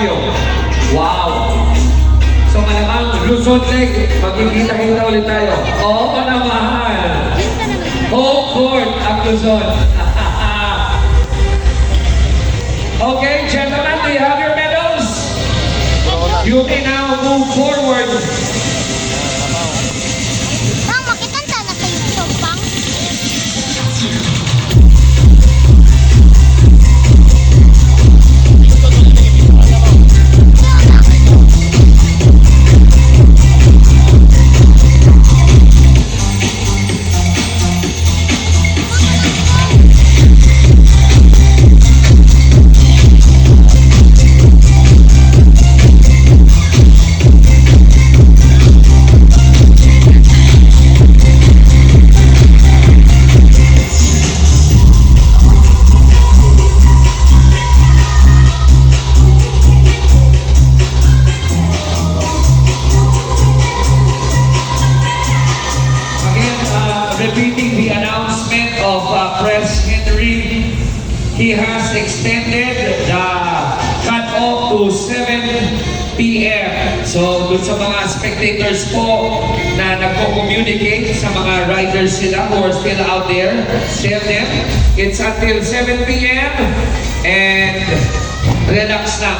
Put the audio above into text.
Baguio. Wow! So malamang Luzon Lake, magkikita-kita ulit tayo. Oo naman! Home court ang Luzon. Okay, gentlemen, do you have your medals? You may now move forward. Bang, makikanta na sa YouTube, Bang. Repeating the announcement of Press Henry, he has extended the cut-off to 7 p.m. So, dun sa mga spectators po na nagko-communicate sa mga riders sila who are still out there, tell them it's until 7 p.m. and relax na.